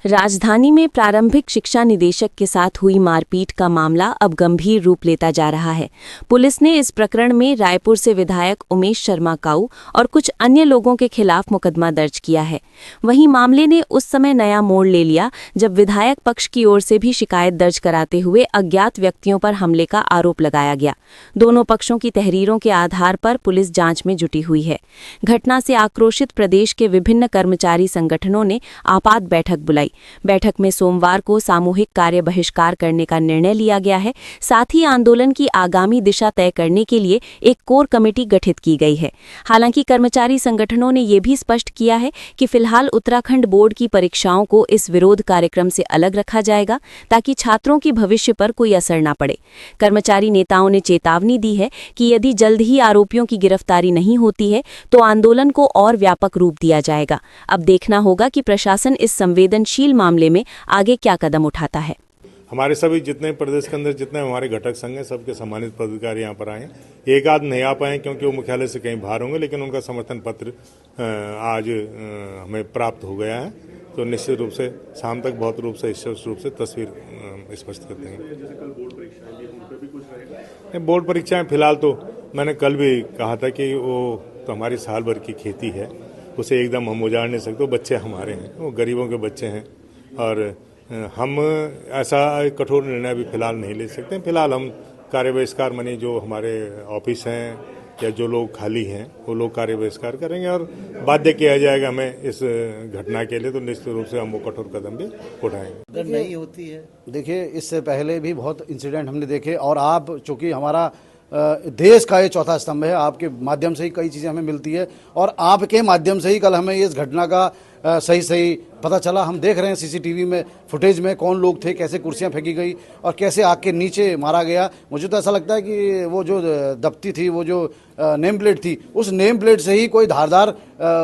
राजधानी में प्रारंभिक शिक्षा निदेशक के साथ हुई मारपीट का मामला अब गंभीर रूप लेता जा रहा है। पुलिस ने इस प्रकरण में रायपुर से विधायक उमेश शर्मा काऊ और कुछ अन्य लोगों के खिलाफ मुकदमा दर्ज किया है। वहीं मामले ने उस समय नया मोड़ ले लिया जब विधायक पक्ष की ओर से भी शिकायत दर्ज कराते हुए अज्ञात व्यक्तियों पर हमले का आरोप लगाया गया। दोनों पक्षों की तहरीरों के आधार पर पुलिस जांच में जुटी हुई है। घटना से आक्रोशित प्रदेश के विभिन्न कर्मचारी संगठनों ने आपात बैठक बुलाई। बैठक में सोमवार को सामूहिक कार्य बहिष्कार करने का निर्णय लिया गया है। साथ ही आंदोलन की आगामी दिशा तय करने के लिए एक कोर कमेटी गठित की गई है। हालांकि कर्मचारी संगठनों ने यह भी स्पष्ट किया है कि फिलहाल उत्तराखंड बोर्ड की परीक्षाओं को इस विरोध कार्यक्रम से अलग रखा जाएगा ताकि छात्रों की भविष्य पर कोई असर न पड़े। कर्मचारी नेताओं ने चेतावनी दी है कि यदि जल्द ही आरोपियों की गिरफ्तारी नहीं होती है तो आंदोलन को और व्यापक रूप दिया जाएगा। अब देखना होगा कि प्रशासन इस संवेदनशील मामले में आगे क्या कदम उठाता है। हमारे सभी जितने प्रदेश के अंदर जितने हमारे घटक संघ हैं सबके सम्मानित पदाधिकारी यहाँ पर आए हैं। एक आध नहीं आ पाए क्योंकि वो मुख्यालय से कहीं बाहर होंगे, लेकिन उनका समर्थन पत्र आज हमें प्राप्त हो गया है। तो निश्चित रूप से शाम तक बहुत रूप से स्पष्ट रूप से तस्वीर स्पष्ट कर देंगे। बोर्ड परीक्षाएं फिलहाल तो मैंने कल भी कहा था कि वो तो हमारी साल भर की खेती है, उसे एकदम हम उजाड़ नहीं सकते। बच्चे हमारे हैं, वो गरीबों के बच्चे हैं और हम ऐसा कठोर निर्णय भी फिलहाल नहीं ले सकते। फिलहाल हम कार्य बहिष्कार माने जो हमारे ऑफिस हैं या जो लोग खाली हैं वो लोग कार्य बहिष्कार करेंगे और बाध्य किया जाएगा हमें इस घटना के लिए, तो निश्चित रूप से हम वो कठोर कदम भी उठाएंगे। नहीं होती है। देखिए, इससे पहले भी बहुत इंसिडेंट हमने देखे और आप चूंकि हमारा देश का ये चौथा स्तंभ है, आपके माध्यम से ही कई चीज़ें हमें मिलती है और आपके माध्यम से ही कल हमें इस घटना का सही पता चला। हम देख रहे हैं सीसीटीवी में फुटेज में कौन लोग थे, कैसे कुर्सियां फेंकी गई और कैसे आग के नीचे मारा गया। मुझे तो ऐसा लगता है कि वो जो दफ्ती थी, वो जो नेम प्लेट थी, उस नेम प्लेट से ही कोई धारदार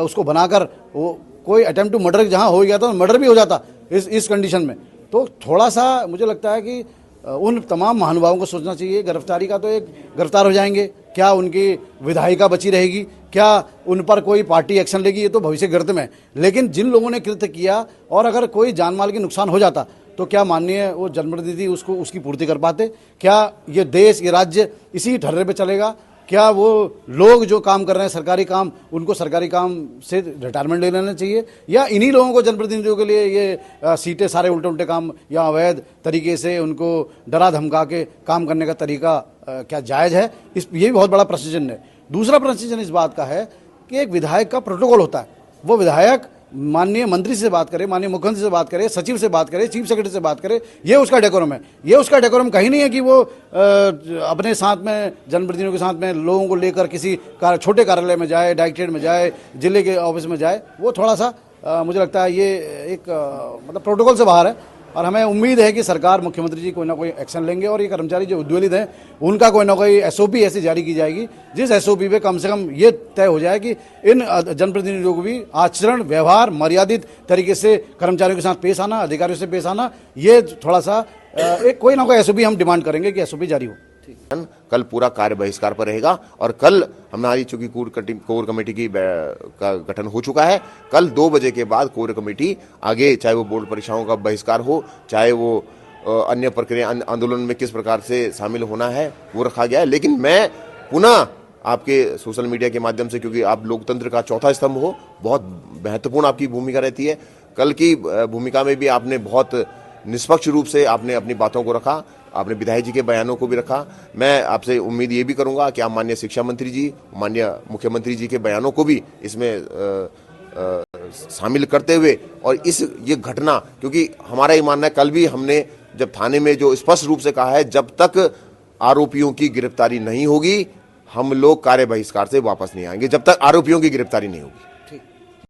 उसको बनाकर वो कोई अटेम्प्ट टू मर्डर जहाँ हो गया था, मर्डर भी हो जाता इस कंडीशन में। तो थोड़ा सा मुझे लगता है कि उन तमाम महानुभावों को सोचना चाहिए। गिरफ्तारी का तो एक गिरफ्तार हो जाएंगे, क्या उनकी विधायिका बची रहेगी, क्या उन पर कोई पार्टी एक्शन लेगी, ये तो भविष्य गिरत में। लेकिन जिन लोगों ने कृत्य किया और अगर कोई जान माल की नुकसान हो जाता तो क्या माननीय वो जनप्रतिनिधि उसको उसकी पूर्ति कर पाते? क्या ये देश, ये राज्य इसी ठर्रे पे चलेगा? क्या वो लोग जो काम कर रहे हैं सरकारी काम, उनको सरकारी काम से रिटायरमेंट ले लेना चाहिए या इन्हीं लोगों को जनप्रतिनिधियों के लिए ये सीटें सारे उल्टे काम या अवैध तरीके से उनको डरा धमका के काम करने का तरीका क्या जायज़ है? ये भी बहुत बड़ा प्रश्न चिन्ह है। दूसरा प्रश्न चिन्ह इस बात का है कि एक विधायक का प्रोटोकॉल होता है। वो विधायक माननीय मंत्री से बात करे, माननीय मुख्यमंत्री से बात करे, सचिव से बात करे, चीफ सेक्रेटरी से बात करे, ये उसका डेकोरम है। ये उसका डेकोरम कहीं नहीं है कि वो अपने साथ में जनप्रतिनिधियों के साथ में लोगों को लेकर किसी छोटे कार्यालय में जाए, डायरेक्टरेट में जाए, जिले के ऑफिस में जाए। वो थोड़ा सा मुझे लगता है ये एक मतलब प्रोटोकॉल से बाहर है और हमें उम्मीद है कि सरकार, मुख्यमंत्री जी कोई ना कोई एक्शन लेंगे और ये कर्मचारी जो उद्वेलित हैं उनका कोई ना कोई एसओपी ऐसी जारी की जाएगी जिस एसओपी पे कम से कम ये तय हो जाए कि इन जनप्रतिनिधियों को भी आचरण, व्यवहार, मर्यादित तरीके से कर्मचारियों के साथ पेश आना, अधिकारियों से पेश आना, ये थोड़ा सा एक कोई ना कोई एसओपी हम डिमांड करेंगे कि एसओपी जारी हो। कल पूरा कार्य बहिष्कार पर रहेगा और कल हमारी चूंकि कोर कमेटी का गठन हो चुका है, कल 2 बजे के बाद कोर कमेटी आगे, चाहे वो बोर्ड परीक्षाओं का बहिष्कार हो, चाहे वो अन्य प्रक्रिया आंदोलन में किस प्रकार से शामिल होना है, वो रखा गया है। लेकिन मैं पुनः आपके सोशल मीडिया के माध्यम से, क्योंकि आप लोकतंत्र का चौथा स्तंभ हो, बहुत महत्वपूर्ण आपकी भूमिका रहती है। कल की भूमिका में भी आपने बहुत निष्पक्ष रूप से आपने अपनी बातों को रखा, आपने विधायक जी के बयानों को भी रखा। मैं आपसे उम्मीद ये भी करूंगा कि आप माननीय शिक्षा मंत्री जी, माननीय मुख्यमंत्री जी के बयानों को भी इसमें शामिल करते हुए और ये घटना, क्योंकि हमारा ये मानना है, कल भी हमने जब थाने में जो स्पष्ट रूप से कहा है, जब तक आरोपियों की गिरफ्तारी नहीं होगी हम लोग कार्य बहिष्कार से वापस नहीं आएंगे, जब तक आरोपियों की गिरफ्तारी नहीं होगी।